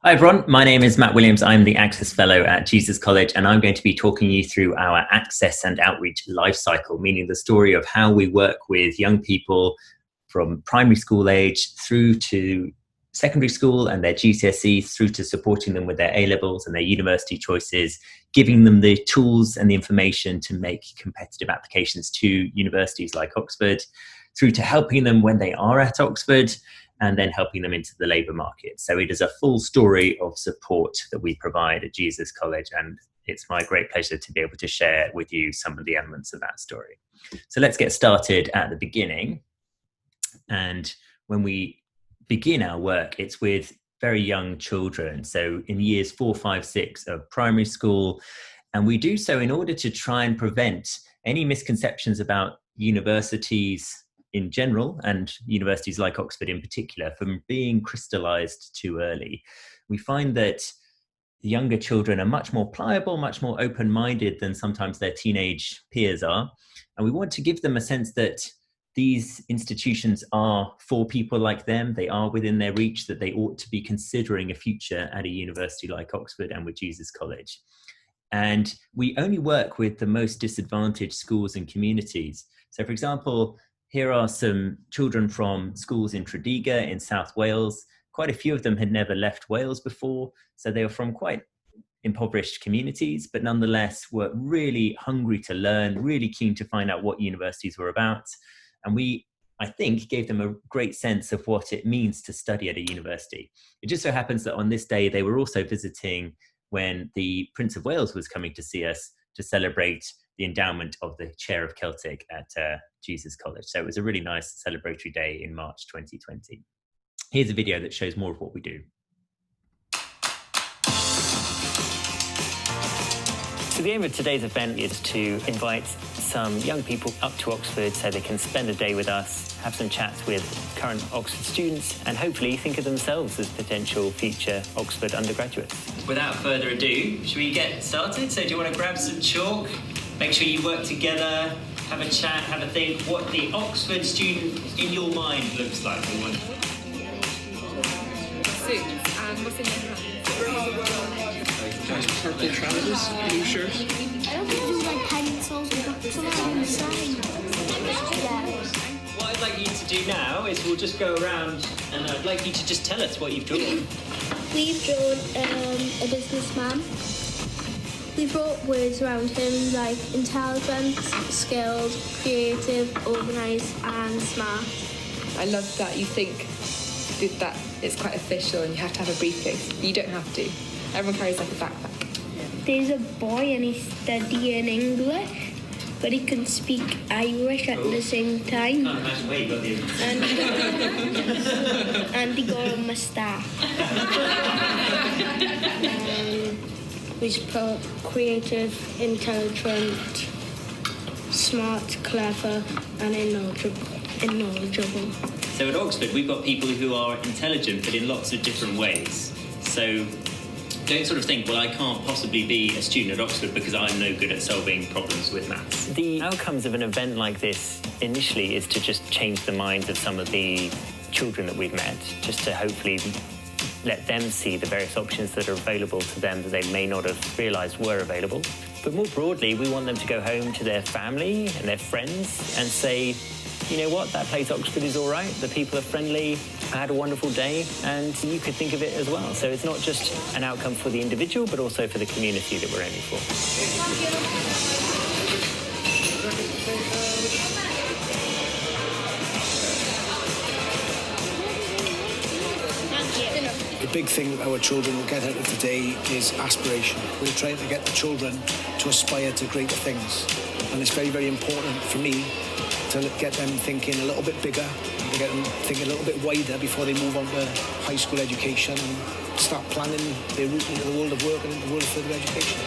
Hi everyone, my name is Matt Williams. I'm the Access Fellow at Jesus College, and I'm going to be talking you through our Access and Outreach life cycle, meaning the story of how we work with young people from primary school age through to secondary school and their GCSEs, through to supporting them with their A-levels and their university choices, giving them the tools and the information to make competitive applications to universities like Oxford, through to helping them when they are at Oxford, and then helping them into the labour market. So it is a full story of support that we provide at Jesus College, and it's my great pleasure to be able to share with you some of the elements of that story. So let's get started at the beginning. And when we begin our work, it's with very young children, so in years 4, 5, 6 of primary school. And we do so in order to try and prevent any misconceptions about universities in general, and universities like Oxford in particular, from being crystallized too early. We find that the younger children are much more pliable, much more open-minded than sometimes their teenage peers are. And we want to give them a sense that these institutions are for people like them, they are within their reach, that they ought to be considering a future at a university like Oxford and with Jesus College. And we only work with the most disadvantaged schools and communities. So for example, here are some children from schools in Tredegar in South Wales. Quite a few of them had never left Wales before, so they were from quite impoverished communities, but nonetheless were really hungry to learn, really keen to find out what universities were about. And we, I think, gave them a great sense of what it means to study at a university. It just so happens that on this day, they were also visiting when the Prince of Wales was coming to see us to celebrate the endowment of the Chair of Celtic at Jesus College. So it was a really nice celebratory day in March 2020. Here's a video that shows more of what we do. So the aim of today's event is to invite some young people up to Oxford so they can spend a day with us, have some chats with current Oxford students, and hopefully think of themselves as potential future Oxford undergraduates. Without further ado, should we get started? So do you want to grab some chalk? Make sure you work together, have a chat, have a think what the Oxford student in your mind looks like. Suits, and what's in your hand? Purple trousers, blue shirt. I don't think do like pencils, we got some inside. What I'd like you to do now is we'll just go around and I'd like you to just tell us what you've drawn. We've drawn a businessman. We've wrote words around him like intelligent, skilled, creative, organised and smart. I love that you think that it's quite official and you have to have a briefcase. You don't have to. Everyone carries like a backpack. There's a boy and he's studying English, but he can speak Irish at the same time. Can't imagine where you got the And he got a moustache. We put creative, intelligent, smart, clever, and knowledgeable. So at Oxford, we've got people who are intelligent, but in lots of different ways. So don't sort of think, well, I can't possibly be a student at Oxford because I'm no good at solving problems with maths. The outcomes of an event like this initially is to just change the minds of some of the children that we've met, just to hopefully let them see the various options that are available to them that they may not have realised were available. But more broadly, we want them to go home to their family and their friends and say, you know what, that place Oxford is all right, the people are friendly, I had a wonderful day, and you could think of it as well. So it's not just an outcome for the individual, but also for the community that we're aiming for. The big thing that our children will get out of today is aspiration. We're trying to get the children to aspire to greater things. And it's very, very important for me to get them thinking a little bit bigger, to get them thinking a little bit wider before they move on to high school education and start planning their route into the world of work and into the world of further education.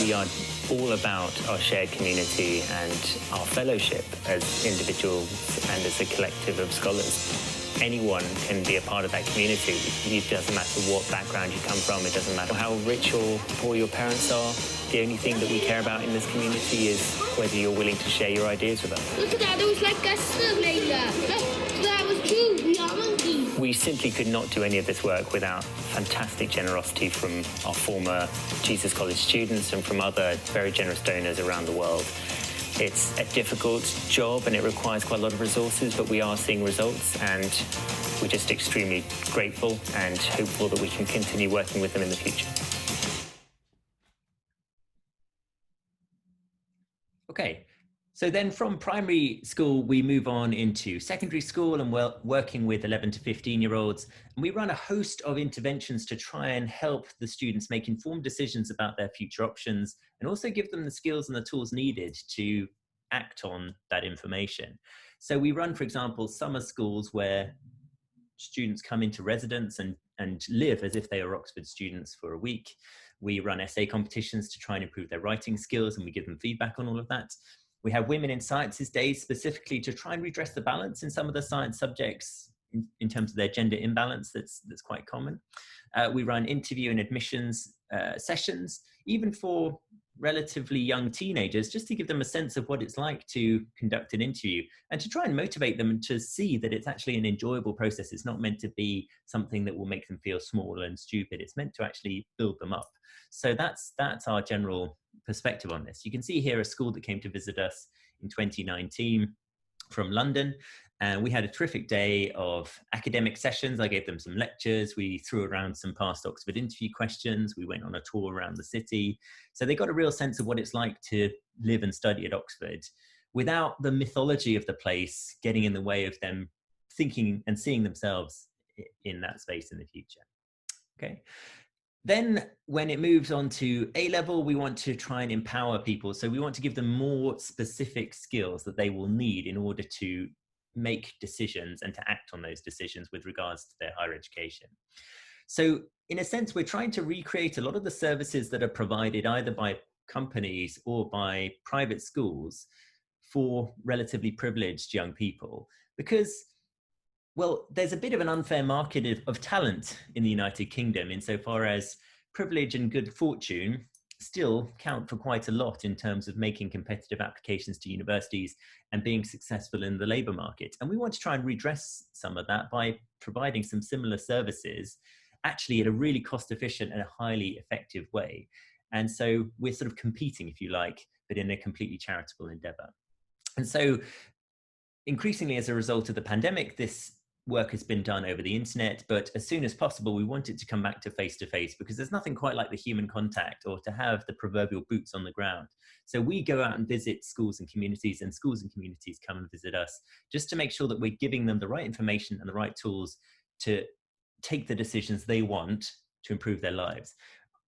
We are all about our shared community and our fellowship as individuals and as a collective of scholars. Anyone can be a part of that community. It doesn't matter what background you come from, it doesn't matter how rich or poor your parents are. The only thing that we care about in this community is whether you're willing to share your ideas with us. Look at that, it was like a snake like that. Look, that was true, we are monkeys. We simply could not do any of this work without fantastic generosity from our former Jesus College students and from other very generous donors around the world. It's a difficult job and it requires quite a lot of resources, but we are seeing results and we're just extremely grateful and hopeful that we can continue working with them in the future. Okay, so then from primary school, we move on into secondary school and we're working with 11 to 15-year-olds. And we run a host of interventions to try and help the students make informed decisions about their future options and also give them the skills and the tools needed to act on that information. So we run, for example, summer schools where students come into residence and live as if they are Oxford students for a week. We run essay competitions to try and improve their writing skills and we give them feedback on all of that. We have Women in Sciences Days specifically to try and redress the balance in some of the science subjects in terms of their gender imbalance that's quite common. We run interview and admissions sessions, even for relatively young teenagers, just to give them a sense of what it's like to conduct an interview and to try and motivate them to see that it's actually an enjoyable process. It's not meant to be something that will make them feel small and stupid. It's meant to actually build them up. So that's our general perspective on this. You can see here a school that came to visit us in 2019 from London. And we had a terrific day of academic sessions. I gave them some lectures. We threw around some past Oxford interview questions. We went on a tour around the city. So they got a real sense of what it's like to live and study at Oxford without the mythology of the place getting in the way of them thinking and seeing themselves in that space in the future. Okay. Then when it moves on to A-level, we want to try and empower people. So we want to give them more specific skills that they will need in order to make decisions and to act on those decisions with regards to their higher education. So in a sense, we're trying to recreate a lot of the services that are provided either by companies or by private schools for relatively privileged young people, because well, there's a bit of an unfair market of talent in the United Kingdom insofar as privilege and good fortune still count for quite a lot in terms of making competitive applications to universities and being successful in the labour market. And we want to try and redress some of that by providing some similar services actually in a really cost efficient and a highly effective way. And so we're sort of competing, if you like, but in a completely charitable endeavour. And so increasingly as a result of the pandemic, this work has been done over the internet, but as soon as possible, we want it to come back to face-to-face because there's nothing quite like the human contact or to have the proverbial boots on the ground. So we go out and visit schools and communities come and visit us just to make sure that we're giving them the right information and the right tools to take the decisions they want to improve their lives.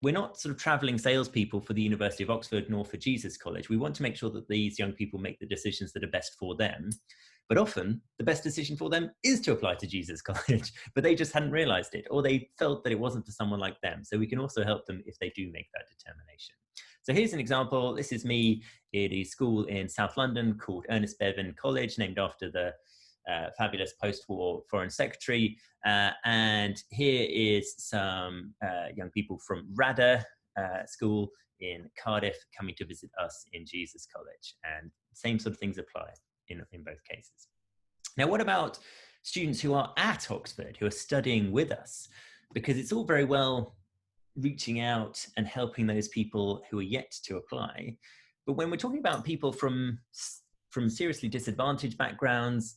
We're not sort of traveling salespeople for the University of Oxford nor for Jesus College. We want to make sure that these young people make the decisions that are best for them. But often the best decision for them is to apply to Jesus College, but they just hadn't realized it, or they felt that it wasn't for someone like them. So we can also help them if they do make that determination. So here's an example. This is me at a school in South London called Ernest Bevin College, named after the fabulous post-war foreign secretary. And here is some young people from RADA school in Cardiff coming to visit us in Jesus College. And same sort of things apply in both cases. Now, what about students who are at Oxford, who are studying with us? Because it's all very well reaching out and helping those people who are yet to apply. But when we're talking about people from seriously disadvantaged backgrounds,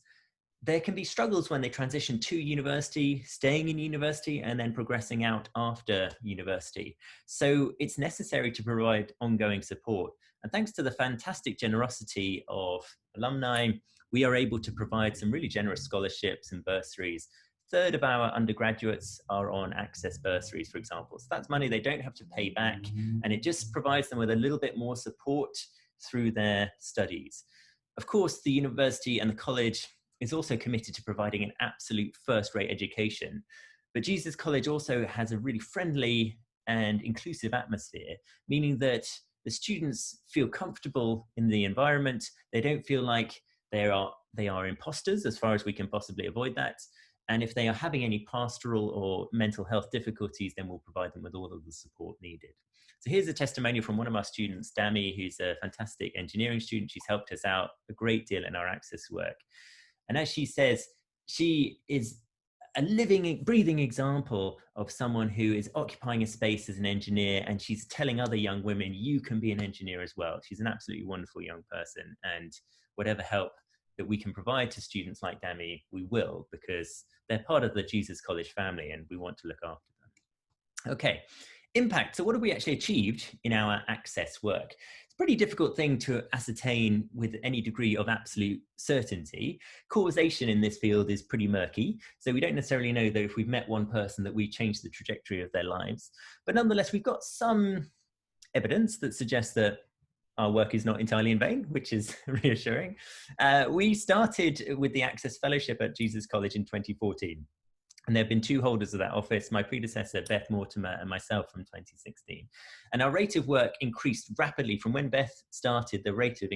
there can be struggles when they transition to university, staying in university, and then progressing out after university. So it's necessary to provide ongoing support. And thanks to the fantastic generosity of alumni, we are able to provide some really generous scholarships and bursaries. A third of our undergraduates are on access bursaries, for example. So that's money they don't have to pay back, and it just provides them with a little bit more support through their studies. Of course, the university and the college is also committed to providing an absolute first-rate education. But Jesus College also has a really friendly and inclusive atmosphere, meaning that the students feel comfortable in the environment. They don't feel like they are imposters, as far as we can possibly avoid that. And if they are having any pastoral or mental health difficulties, then we'll provide them with all of the support needed. So here's a testimonial from one of our students, Dami, who's a fantastic engineering student. She's helped us out a great deal in our access work. And as she says, she is a living, breathing example of someone who is occupying a space as an engineer, and she's telling other young women, you can be an engineer as well. She's an absolutely wonderful young person, and whatever help that we can provide to students like Dami, we will, because they're part of the Jesus College family and we want to look after them. Okay, impact. So what have we actually achieved in our access work? It's a pretty difficult thing to ascertain with any degree of absolute certainty. Causation in this field is pretty murky, so we don't necessarily know that if we've met one person that we changed the trajectory of their lives. But nonetheless, we've got some evidence that suggests that our work is not entirely in vain, which is reassuring. We started with the Access Fellowship at Jesus College in 2014. And there have been two holders of that office, my predecessor, Beth Mortimer, and myself from 2016. And our rate of work increased rapidly. From when Beth started, the rate of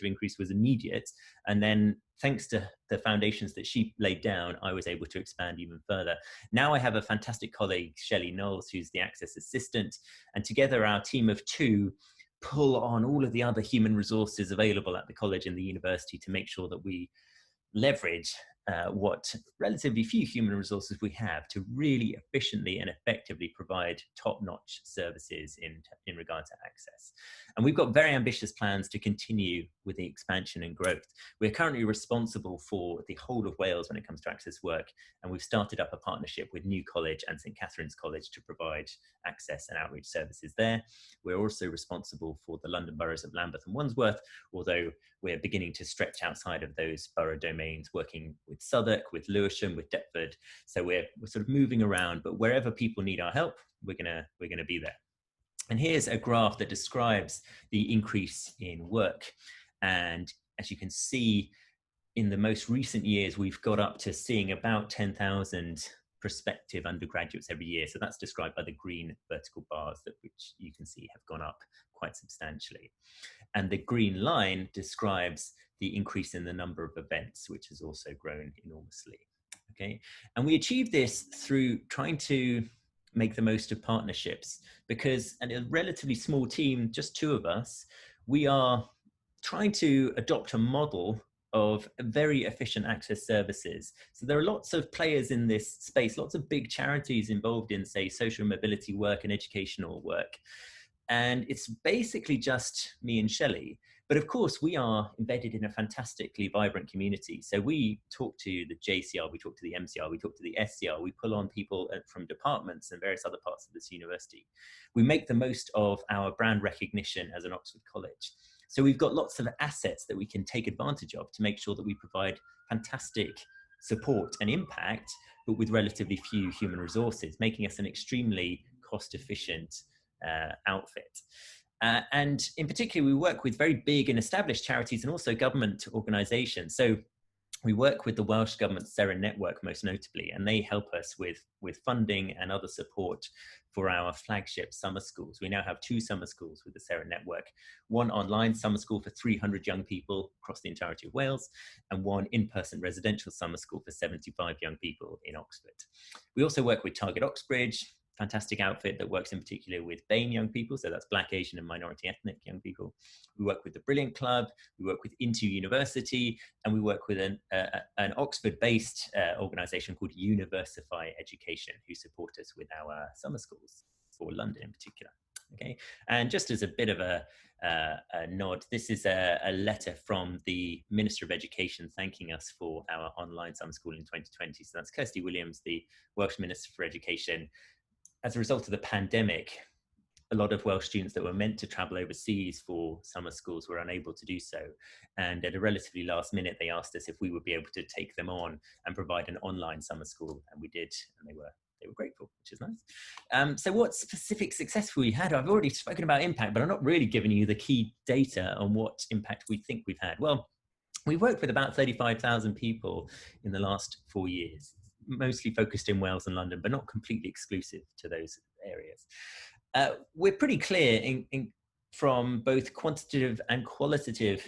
increase was immediate. And then thanks to the foundations that she laid down, I was able to expand even further. Now I have a fantastic colleague, Shelley Knowles, who's the Access Assistant. And together our team of two pull on all of the other human resources available at the college and the university to make sure that we leverage what relatively few human resources we have to really efficiently and effectively provide top-notch services in regard to access. And we've got very ambitious plans to continue with the expansion and growth. We're currently responsible for the whole of Wales when it comes to access work, and we've started up a partnership with New College and St Catherine's College to provide access and outreach services there. We're also responsible for the London boroughs of Lambeth and Wandsworth, although we're beginning to stretch outside of those borough domains, working with Southwark, with Lewisham, with Deptford. So we're sort of moving around, but wherever people need our help, we're gonna be there. And here's a graph that describes the increase in work. And as you can see, in the most recent years, we've got up to seeing about 10,000 prospective undergraduates every year. So that's described by the green vertical bars, which you can see have gone up quite substantially. And the green line describes the increase in the number of events, which has also grown enormously. Okay, and we achieved this through trying to make the most of partnerships, because in a relatively small team, just two of us, we are trying to adopt a model of very efficient access services. So there are lots of players in this space, lots of big charities involved in, say, social mobility work and educational work. And it's basically just me and Shelley. But of course, we are embedded in a fantastically vibrant community. So we talk to the JCR, we talk to the MCR, we talk to the SCR, we pull on people from departments and various other parts of this university. We make the most of our brand recognition as an Oxford college. So we've got lots of assets that we can take advantage of to make sure that we provide fantastic support and impact, but with relatively few human resources, making us an extremely cost-efficient outfit. And in particular, we work with very big and established charities and also government organisations. So we work with the Welsh Government's Seren Network most notably, and they help us with funding and other support for our flagship summer schools. We now have 2 summer schools with the Seren Network, one online summer school for 300 young people across the entirety of Wales, and one in-person residential summer school for 75 young people in Oxford. We also work with Target Oxbridge, fantastic outfit that works in particular with BAME young people, so that's Black, Asian and minority ethnic young people. We work with the Brilliant Club, we work with Into University, and we work with an Oxford-based organisation called Universify Education, who support us with our summer schools for London in particular. Okay, and just as a bit of a nod, this is a letter from the Minister of Education thanking us for our online summer school in 2020. So that's Kirsty Williams, the Welsh Minister for Education. As a result of the pandemic, a lot of Welsh students that were meant to travel overseas for summer schools were unable to do so. And at a relatively last minute, they asked us if we would be able to take them on and provide an online summer school. And we did, and they were grateful, which is nice. So what specific success we had? I've already spoken about impact, but I'm not really giving you the key data on what impact we think we've had. Well, we've worked with about 35,000 people in the last 4 years, mostly focused in Wales and London, but not completely exclusive to those areas. We're pretty clear from both quantitative and qualitative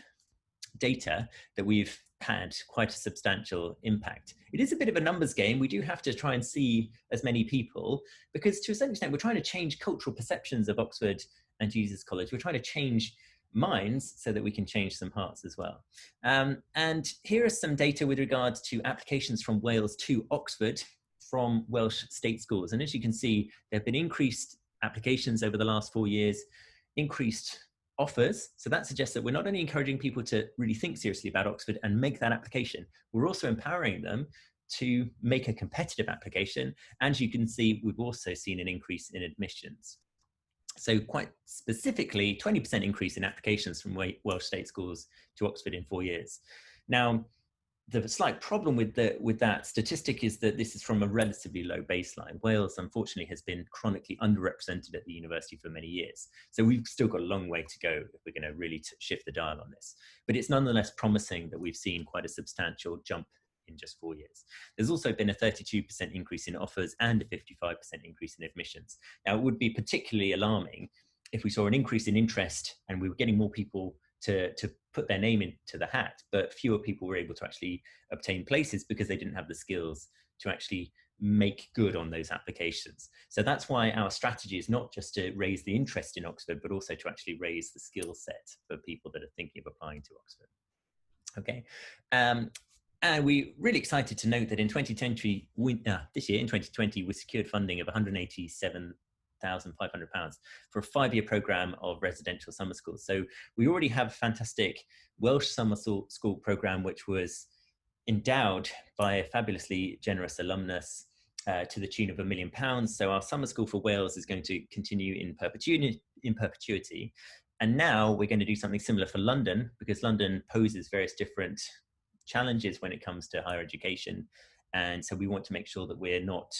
data that we've had quite a substantial impact. It is a bit of a numbers game. We do have to try and see as many people, because to a certain extent, we're trying to change cultural perceptions of Oxford and Jesus College. We're trying to change minds so that we can change some hearts as well. And here are some data with regards to applications from Wales to Oxford from Welsh state schools. And as you can see, there have been increased applications over the last 4 years, increased offers. So that suggests that we're not only encouraging people to really think seriously about Oxford and make that application, we're also empowering them to make a competitive application. And you can see, we've also seen an increase in admissions. So quite specifically, 20% increase in applications from Welsh state schools to Oxford in 4 years. Now, the slight problem with that statistic is that this is from a relatively low baseline. Wales, unfortunately, has been chronically underrepresented at the university for many years. So we've still got a long way to go if we're going to really shift the dial on this. But it's nonetheless promising that we've seen quite a substantial jump in just 4 years. There's also been a 32% increase in offers and a 55% increase in admissions. Now, it would be particularly alarming if we saw an increase in interest and we were getting more people to put their name into the hat, but fewer people were able to actually obtain places because they didn't have the skills to actually make good on those applications. So that's why our strategy is not just to raise the interest in Oxford, but also to actually raise the skill set for people that are thinking of applying to Oxford. Okay. And we're really excited to note that in 2020, this year in 2020, we secured funding of £187,500 for a 5-year programme of residential summer schools. So we already have a fantastic Welsh summer school programme, which was endowed by a fabulously generous alumnus to the tune of £1 million. So our summer school for Wales is going to continue in perpetuity. And now we're going to do something similar for London, because London poses various different challenges when it comes to higher education. And so we want to make sure that we're not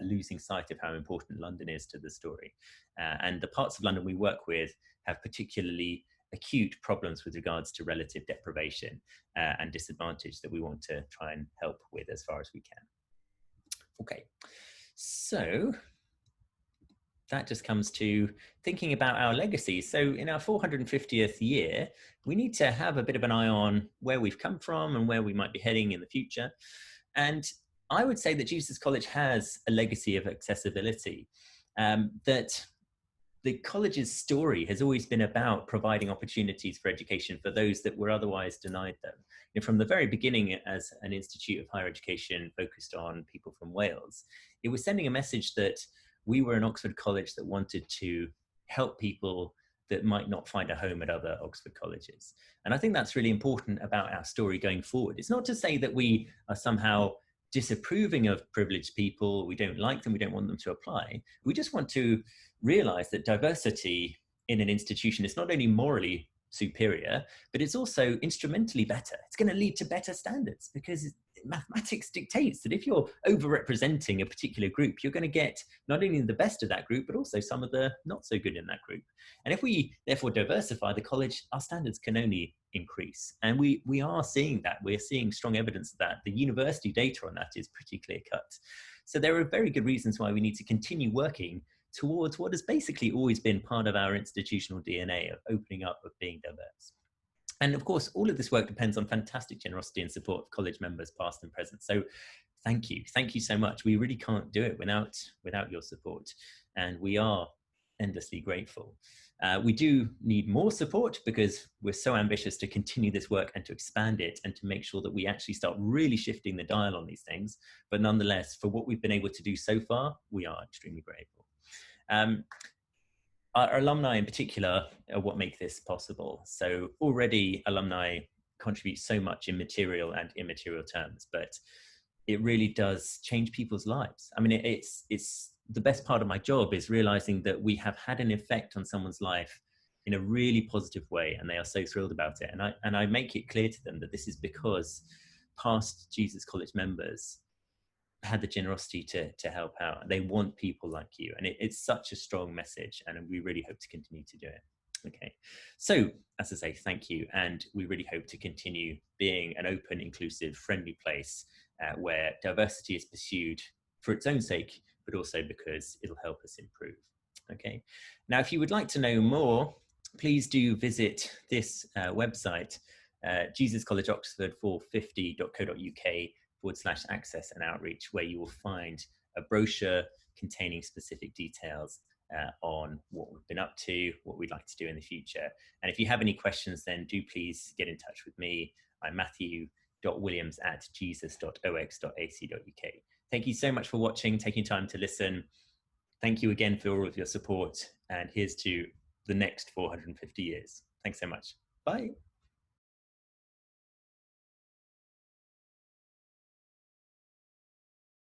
losing sight of how important London is to the story. And the parts of London we work with have particularly acute problems with regards to relative deprivation and disadvantage that we want to try and help with as far as we can. Okay, so that just comes to thinking about our legacy. So in our 450th year, we need to have a bit of an eye on where we've come from and where we might be heading in the future. And I would say that Jesus College has a legacy of accessibility, that the college's story has always been about providing opportunities for education for those that were otherwise denied them. And from the very beginning, as an institute of higher education focused on people from Wales, it was sending a message that we were an Oxford college that wanted to help people that might not find a home at other Oxford colleges. And I think that's really important about our story going forward. It's not to say that we are somehow disapproving of privileged people, we don't like them, we don't want them to apply. We just want to realize that diversity in an institution is not only morally superior, but it's also instrumentally better. It's going to lead to better standards, because mathematics dictates that if you're overrepresenting a particular group, you're going to get not only the best of that group, but also some of the not so good in that group. And if we therefore diversify the college, our standards can only increase. And we are seeing that. We're seeing strong evidence of that. The university data on that is pretty clear cut. So there are very good reasons why we need to continue working towards what has basically always been part of our institutional DNA of opening up, of being diverse. And of course, all of this work depends on fantastic generosity and support of college members, past and present. So thank you so much. We really can't do it without your support. And we are endlessly grateful. We do need more support, because we're so ambitious to continue this work and to expand it and to make sure that we actually start really shifting the dial on these things. But nonetheless, for what we've been able to do so far, we are extremely grateful. Our alumni in particular are what make this possible. So already alumni contribute so much in material and immaterial terms, but it really does change people's lives. I mean, it's the best part of my job is realizing that we have had an effect on someone's life in a really positive way, and they are so thrilled about it. And I make it clear to them that this is because past Jesus College members had the generosity to help out. They want people like you, and it's such a strong message, and we really hope to continue to do it. Okay, so as I say, thank you, and we really hope to continue being an open, inclusive, friendly place where diversity is pursued for its own sake, but also because it'll help us improve. Okay, now if you would like to know more, please do visit this website, jesuscollegeoxford450.co.uk/access and outreach, where you will find a brochure containing specific details on what we've been up to, what we'd like to do in the future. And if you have any questions, then do please get in touch with me. I'm matthew.williams@jesus.ox.ac.uk. Thank you so much for watching, taking time to listen. Thank you again for all of your support, and here's to the next 450 years. Thanks so much. Bye.